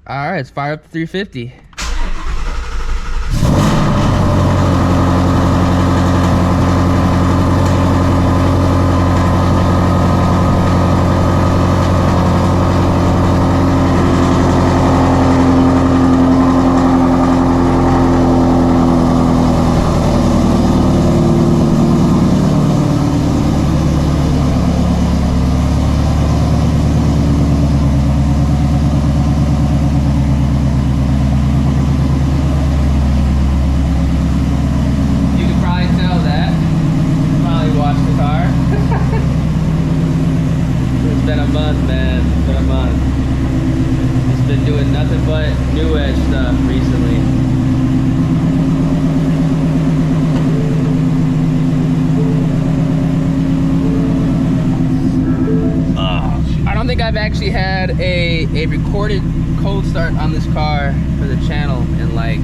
All right, let's fire up to 350. I've actually had a recorded cold start on this car for the channel in like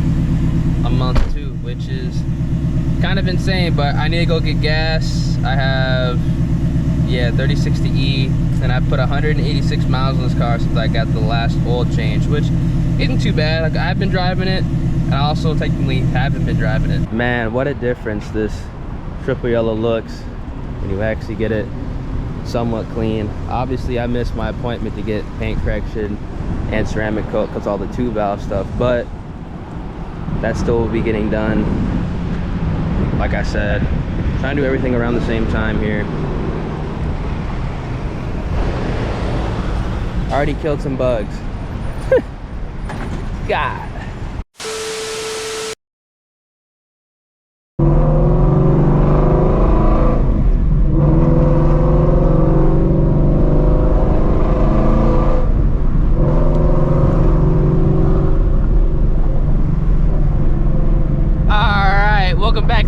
a month or two, which is kind of insane, but I need to go get gas. I have 3060E, and I put 186 miles on this car since I got the last oil change, which isn't too bad. Like, I've been driving it, and I also technically haven't been driving it. Man, what a difference this triple yellow looks when you actually get it somewhat clean. Obviously I missed my appointment to get paint correction and ceramic coat because all the two valve stuff, but that still will be getting done. Like I said, trying to do everything around the same time here. Already killed some bugs. God.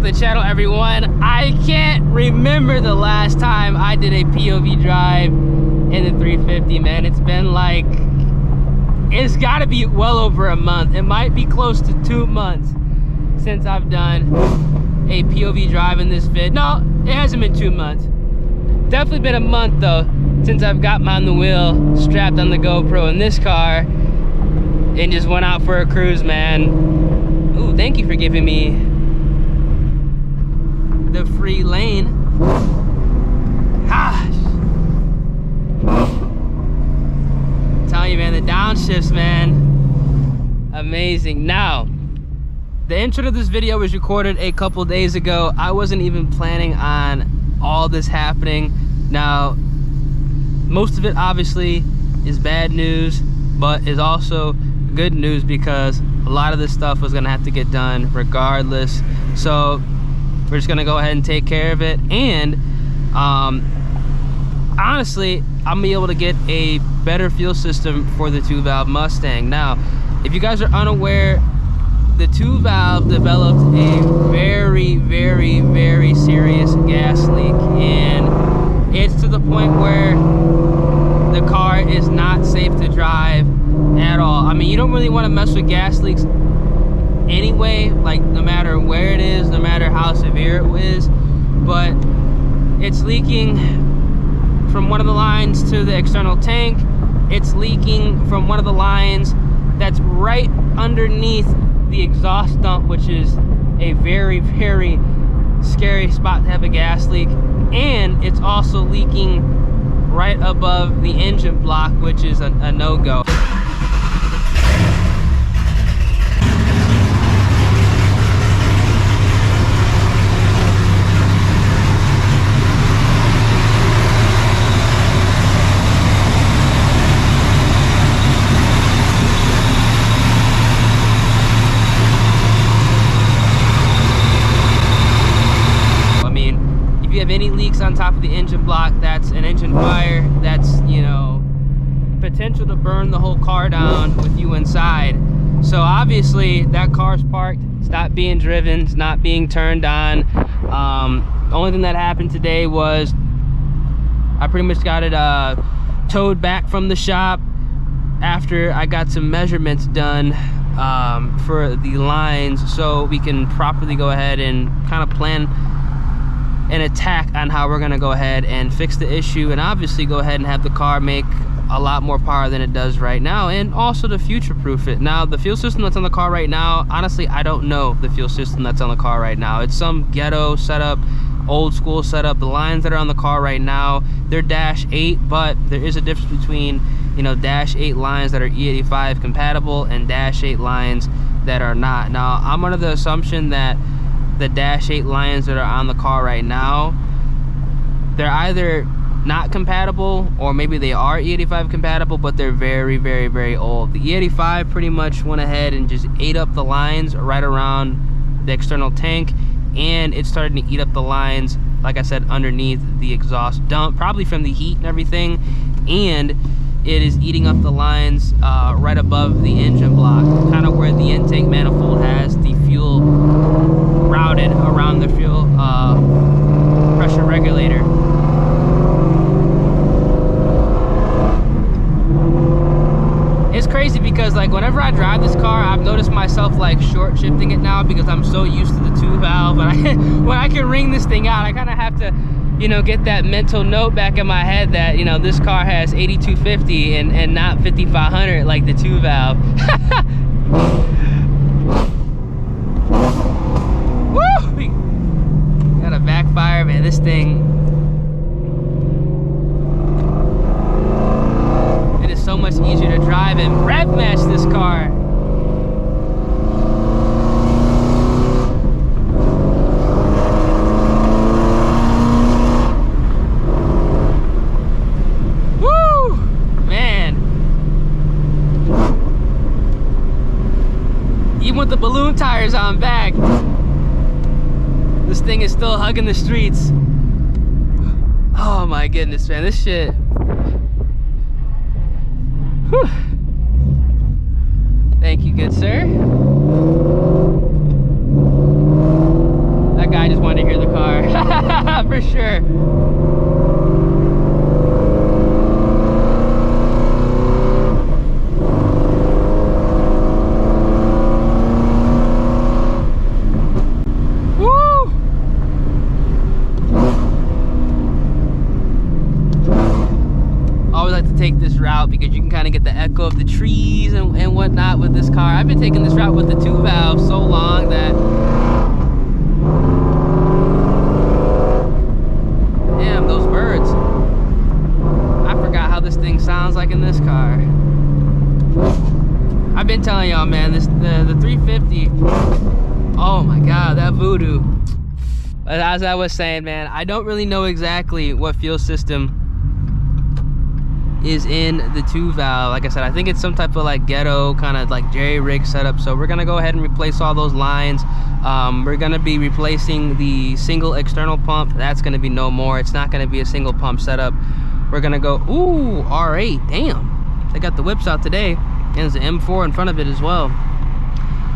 The channel, everyone. I can't remember the last time I did a POV drive in the 350, man. It's been like, it's got to be well over a month. It might be close to 2 months since I've done a POV drive in this vid. No, it hasn't been 2 months. Definitely been a month though since I've got my on the wheel, strapped on the GoPro in this car, and just went out for a cruise, man. Ooh, thank you for giving me the free lane. Gosh. I'm telling you, man, the downshifts, man, amazing. Now, the intro to this video was recorded a couple days ago. I wasn't even planning on all this happening. Now, most of it obviously is bad news, but is also good news because a lot of this stuff was gonna have to get done regardless. So we're just gonna go ahead and take care of it, and honestly, I'm gonna be able to get a better fuel system for the 2-valve Mustang. Now, if you guys are unaware, the 2-valve developed a very, very, very serious gas leak, and it's to the point where the car is not safe to drive at all. I mean, you don't really want to mess with gas leaks anyway, like no matter where it is, no matter how severe it is, but it's leaking from one of the lines to the external tank. It's leaking from one of the lines that's right underneath the exhaust dump, which is a very, very scary spot to have a gas leak. And it's also leaking right above the engine block, which is a no-go. Any leaks on top of the engine block, that's an engine fire. That's, you know, potential to burn the whole car down with you inside. So obviously that car's parked, it's not being driven, it's not being turned on. The only thing that happened today was I pretty much got it towed back from the shop after I got some measurements done for the lines, so we can properly go ahead and kind of plan an attack on how we're gonna go ahead and fix the issue, and obviously go ahead and have the car make a lot more power than it does right now, and also to future-proof it. Now, the fuel system that's on the car right now, honestly, I don't know the fuel system that's on the car right now. It's some ghetto setup, old school setup. The lines that are on the car right now, they're Dash 8, but there is a difference between, you know, Dash 8 lines that are E85 compatible and Dash 8 lines that are not. Now, I'm under the assumption that the Dash 8 lines that are on the car right now, they're either not compatible, or maybe they are E85 compatible, but they're very, very, very old. The E85 pretty much went ahead and just ate up the lines right around the external tank, and it's starting to eat up the lines, like I said, underneath the exhaust dump, probably from the heat and everything, and it is eating up the lines right above the engine block, kind of where the intake manifold has the fuel routed around the fuel pressure regulator. It's crazy because, like, whenever I drive this car, I've noticed myself like short shifting it now because I'm so used to the 2-valve. And when I can ring this thing out, I kind of have to, you know, get that mental note back in my head that, you know, this car has 8250 and not 5500 like the 2-valve. Woo! Got a backfire, man. This thing, so much easier to drive and rev match this car. Woo! Man. Even with the balloon tires on back, this thing is still hugging the streets. Oh my goodness, man, this shit. Whew. Thank you, good sir. That guy just wanted to hear the car. For sure. Woo! Always like to take this route because you can kind of get the echo of the trees and whatnot with this car. I've been taking this route with the 2-valve so long that, damn, those birds. I forgot how this thing sounds like in this car. I've been telling y'all, man, the 350, oh my god, that voodoo. As I was saying, man, I don't really know exactly what fuel system is in the 2-valve. Like I said, I think it's some type of like ghetto kind of like jerry-rig setup. So we're gonna go ahead and replace all those lines. We're gonna be replacing the single external pump. That's gonna be no more. It's not gonna be a single pump setup. We're gonna go, ooh, R8, damn. They got the whips out today, and there's an M4 in front of it as well.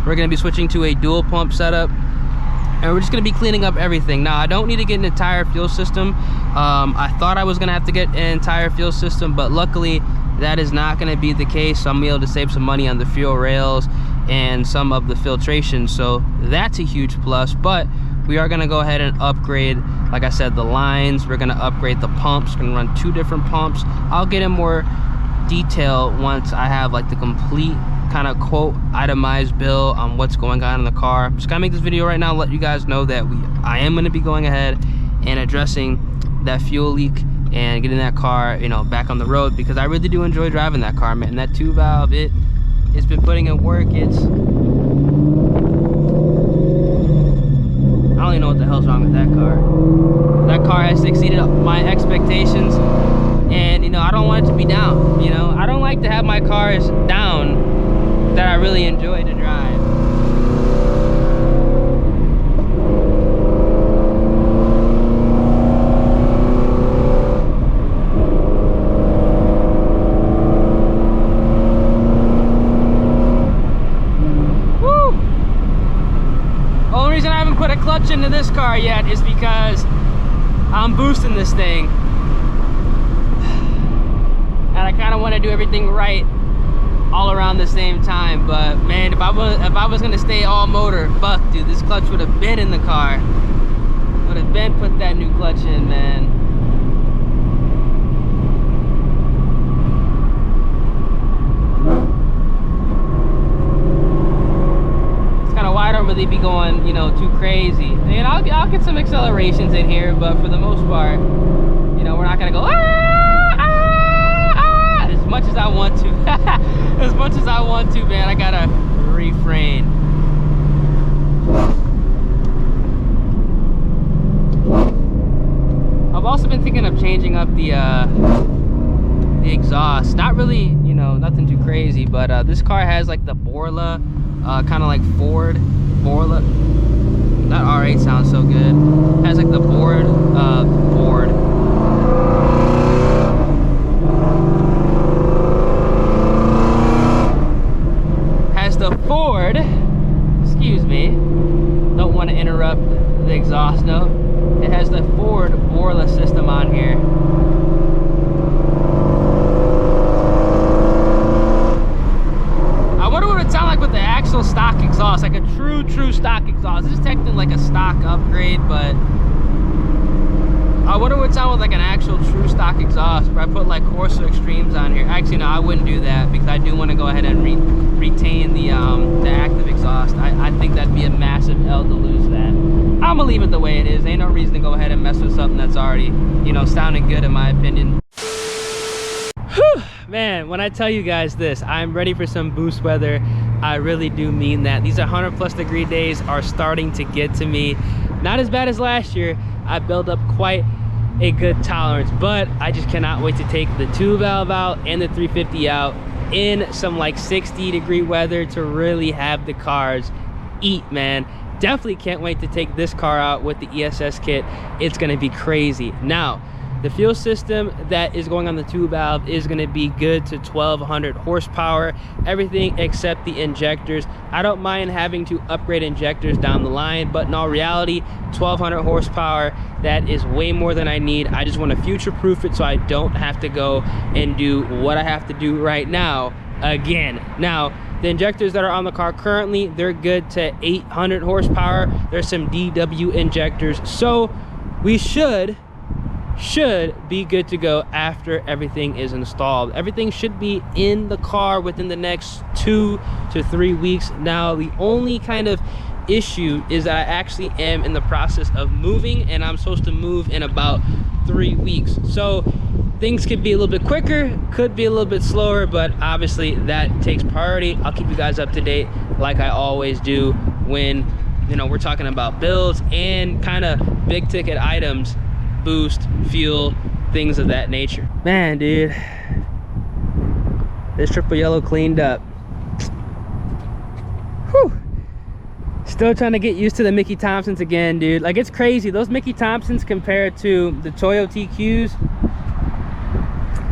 We're gonna be switching to a dual pump setup, and we're just gonna be cleaning up everything. Now, I don't need to get an entire fuel system. I thought I was gonna have to get an entire fuel system, but luckily that is not gonna be the case. So I'm gonna be able to save some money on the fuel rails and some of the filtration. So that's a huge plus, but we are gonna go ahead and upgrade, like I said, the lines. We're gonna upgrade the pumps. We're gonna run 2 different pumps. I'll get in more detail once I have like the complete kind of quote itemized bill on what's going on in the car. I'm just gonna make this video right now, let you guys know that I am gonna be going ahead and addressing that fuel leak and getting that car, you know, back on the road, because I really do enjoy driving that car, man. And that 2-valve, it's been putting in work. I don't even know what the hell's wrong with that car. That car has exceeded my expectations, and you know, I don't want it to be down. You know, I don't like to have my cars down that I really enjoy to drive. Put a clutch into this car yet is because I'm boosting this thing, and I kind of want to do everything right all around the same time. But man, if I was gonna stay all motor, fuck, dude, this clutch would have been in the car. Would have been put that new clutch in, man. really be going, you know, too crazy. And I'll get some accelerations in here, but for the most part, you know, we're not gonna go as much as I want to. As much as I want to, man. I gotta refrain. I've also been thinking of changing up the exhaust. Not really, you know, nothing too crazy, but this car has like the Borla, kind of like Ford Borla. That R8 sounds so good. It has like the Ford. Has the Ford. Excuse me. Don't want to interrupt the exhaust note. It has the Ford Borla system on here. I wonder what it would sound like with the actual stock exhaust, like a true stock exhaust. This is technically like a stock upgrade, but I wonder what it would sound like an actual true stock exhaust where I put like Corsa Extremes on here. Actually, no, I wouldn't do that because I do want to go ahead and retain the active exhaust. I think that'd be a massive L to lose that. I'm gonna leave it the way it is. Ain't no reason to go ahead and mess with something that's already, you know, sounding good in my opinion. Whew, man, when I tell you guys this, I'm ready for some boost weather. I really do mean that. These 100+ degree days are starting to get to me. Not as bad as last year. I built up quite a good tolerance, but I just cannot wait to take the 2-valve out and the 350 out in some like 60 degree weather to really have the cars eat, man. Definitely can't wait to take this car out with the ESS kit. It's gonna be crazy. Now, the fuel system that is going on the 2-valve is going to be good to 1200 horsepower, everything except the injectors. I don't mind having to upgrade injectors down the line, but in all reality, 1200 horsepower, that is way more than I need. I just want to future-proof it so I don't have to go and do what I have to do right now again. Now, the injectors that are on the car currently, they're good to 800 horsepower. There's some DW injectors, so we should be good to go after everything is installed. Everything should be in the car within the next 2 to 3 weeks. Now, the only kind of issue is that I actually am in the process of moving, and I'm supposed to move in about 3 weeks. So things could be a little bit quicker, could be a little bit slower, but obviously that takes priority. I'll keep you guys up to date like I always do when, you know, we're talking about builds and kind of big ticket items, boost, fuel, things of that nature. Man, dude, this triple yellow cleaned up. Whew. Still trying to get used to the Mickey Thompsons again, dude. Like, it's crazy. Those Mickey Thompsons compared to the Toyo TQs.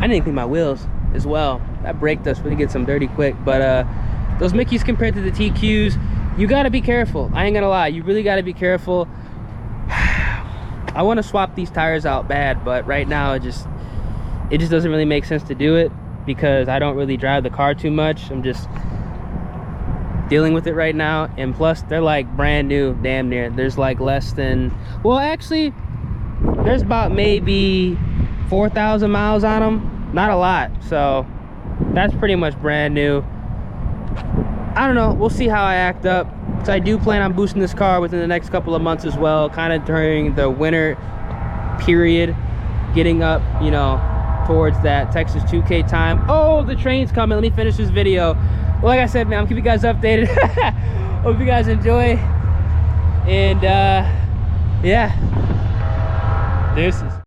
I didn't clean my wheels as well. That brake dust really gets them dirty quick. But those Mickeys compared to the TQs, you gotta be careful. I ain't gonna lie, you really gotta be careful. I want to swap these tires out bad, but right now it just doesn't really make sense to do it because I don't really drive the car too much. I'm just dealing with it right now, and plus they're like brand new, damn near. There's like less than, well, actually there's about maybe 4,000 miles on them, not a lot, so that's pretty much brand new. I don't know, we'll see how I act up. So I do plan on boosting this car within the next couple of months as well, kind of during the winter period, getting up, you know, towards that Texas 2K time. Oh, the train's coming. Let me finish this video. Well, like I said, man, I'm keeping you guys updated. Hope you guys enjoy. And yeah, deuces.